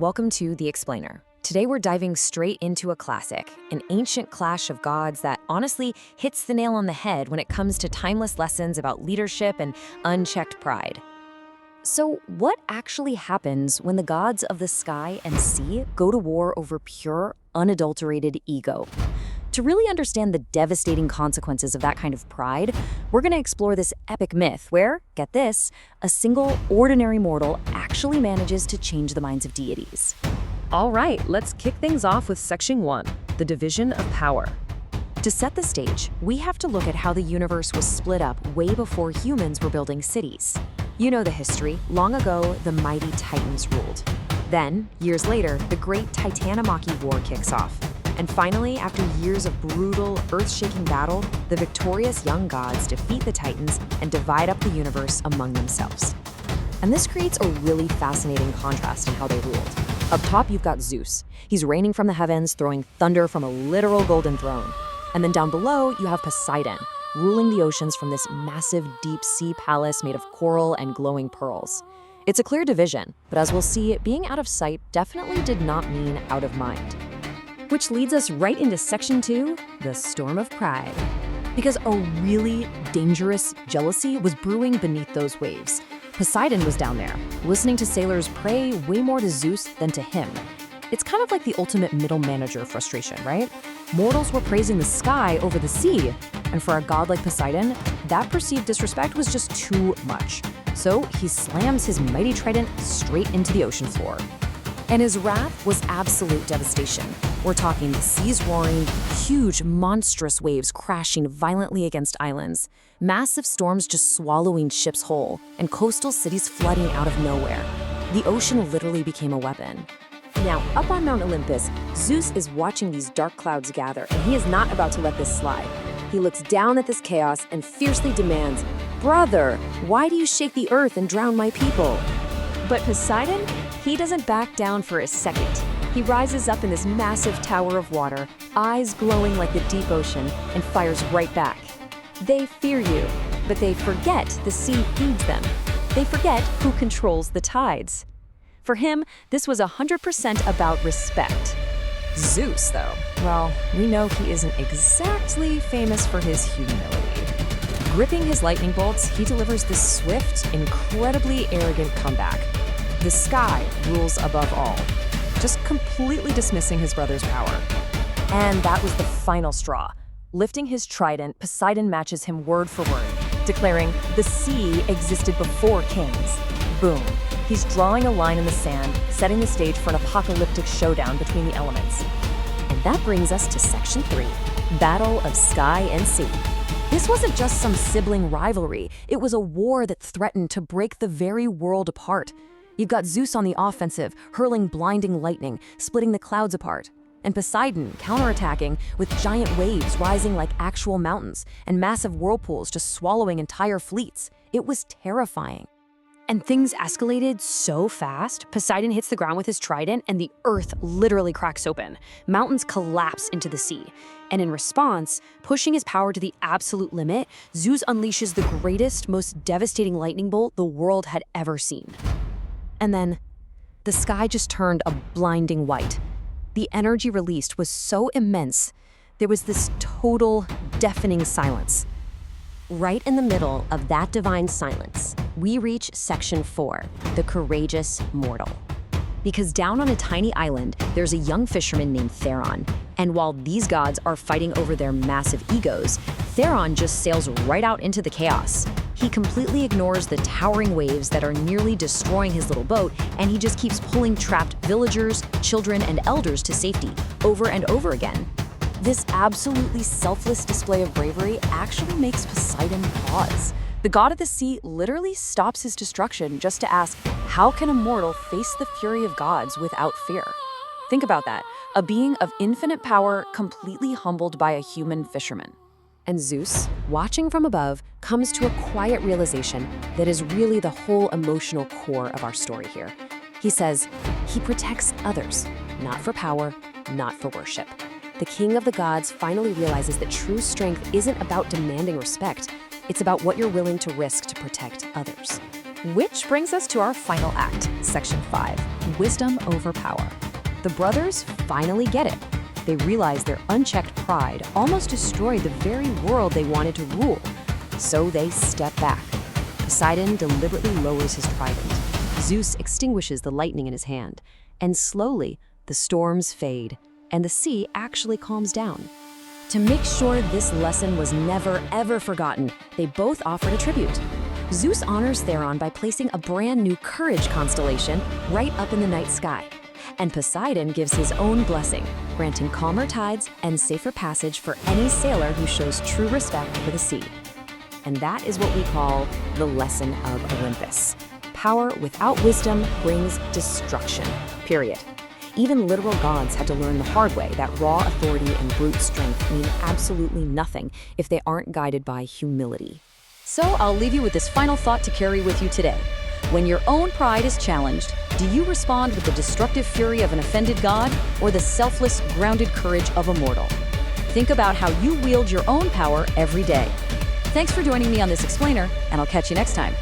Welcome to The Explainer. Today we're diving straight into a classic, an ancient clash of gods that honestly hits the nail on the head when it comes to timeless lessons about leadership and unchecked pride. So, what actually happens when the gods of the sky and sea go to war over pure, unadulterated ego? To really understand the devastating consequences of that kind of pride, we're going to explore this epic myth where, get this, a single ordinary mortal actually manages to change the minds of deities. All right, let's kick things off with Section 1, the division of power. To set the stage, we have to look at how the universe was split up way before humans were building cities. You know the history. Long ago, the mighty Titans ruled. Then, years later, the great Titanomachy War kicks off. And finally, after years of brutal, earth-shaking battle, the victorious young gods defeat the Titans and divide up the universe among themselves. And this creates a really fascinating contrast in how they ruled. Up top, you've got Zeus. He's raining from the heavens, throwing thunder from a literal golden throne. And then down below, you have Poseidon, ruling the oceans from this massive deep-sea palace made of coral and glowing pearls. It's a clear division, but as we'll see, being out of sight definitely did not mean out of mind. Which leads us right into Section 2, the storm of pride. Because a really dangerous jealousy was brewing beneath those waves. Poseidon was down there, listening to sailors pray way more to Zeus than to him. It's kind of like the ultimate middle manager frustration, right? Mortals were praising the sky over the sea, and for a god like Poseidon, that perceived disrespect was just too much. So he slams his mighty trident straight into the ocean floor. And his wrath was absolute devastation. We're talking the seas roaring, huge, monstrous waves crashing violently against islands, massive storms just swallowing ships whole, and coastal cities flooding out of nowhere. The ocean literally became a weapon. Now, up on Mount Olympus, Zeus is watching these dark clouds gather, and he is not about to let this slide. He looks down at this chaos and fiercely demands, "Brother, why do you shake the earth and drown my people?" But Poseidon, he doesn't back down for a second. He rises up in this massive tower of water, eyes glowing like the deep ocean, and fires right back. They fear you, but they forget the sea feeds them. They forget who controls the tides. For him, this was 100% about respect. Zeus, though, well, we know he isn't exactly famous for his humility. Gripping his lightning bolts, he delivers this swift, incredibly arrogant comeback. The sky rules above all, just completely dismissing his brother's power. And that was the final straw. Lifting his trident, Poseidon matches him word for word, declaring, "The sea existed before kings." Boom. He's drawing a line in the sand, setting the stage for an apocalyptic showdown between the elements. And that brings us to Section 3, Battle of Sky and Sea. This wasn't just some sibling rivalry. It was a war that threatened to break the very world apart. You've got Zeus on the offensive, hurling blinding lightning, splitting the clouds apart. And Poseidon counterattacking with giant waves rising like actual mountains and massive whirlpools just swallowing entire fleets. It was terrifying. And things escalated so fast, Poseidon hits the ground with his trident and the earth literally cracks open. Mountains collapse into the sea. And in response, pushing his power to the absolute limit, Zeus unleashes the greatest, most devastating lightning bolt the world had ever seen. And then, the sky just turned a blinding white. The energy released was so immense, there was this total, deafening silence. Right in the middle of that divine silence, we reach Section 4, the courageous mortal. Because down on a tiny island, there's a young fisherman named Theron. And while these gods are fighting over their massive egos, Theron just sails right out into the chaos. He completely ignores the towering waves that are nearly destroying his little boat, and he just keeps pulling trapped villagers, children, and elders to safety, over and over again. This absolutely selfless display of bravery actually makes Poseidon pause. The god of the sea literally stops his destruction just to ask, how can a mortal face the fury of gods without fear? Think about that, a being of infinite power completely humbled by a human fisherman. And Zeus, watching from above, comes to a quiet realization that is really the whole emotional core of our story here. He says, he protects others, not for power, not for worship. The king of the gods finally realizes that true strength isn't about demanding respect. It's about what you're willing to risk to protect others. Which brings us to our final act, Section 5, wisdom over power. The brothers finally get it. They realize their unchecked pride almost destroyed the very world they wanted to rule. So they step back. Poseidon deliberately lowers his trident. Zeus extinguishes the lightning in his hand. And slowly, the storms fade, and the sea actually calms down. To make sure this lesson was never, ever forgotten, they both offered a tribute. Zeus honors Theron by placing a brand new courage constellation right up in the night sky. And Poseidon gives his own blessing, granting calmer tides and safer passage for any sailor who shows true respect for the sea. And that is what we call the lesson of Olympus. Power without wisdom brings destruction, period. Even literal gods had to learn the hard way that raw authority and brute strength mean absolutely nothing if they aren't guided by humility. So I'll leave you with this final thought to carry with you today. When your own pride is challenged, do you respond with the destructive fury of an offended god or the selfless, grounded courage of a mortal? Think about how you wield your own power every day. Thanks for joining me on this explainer, and I'll catch you next time.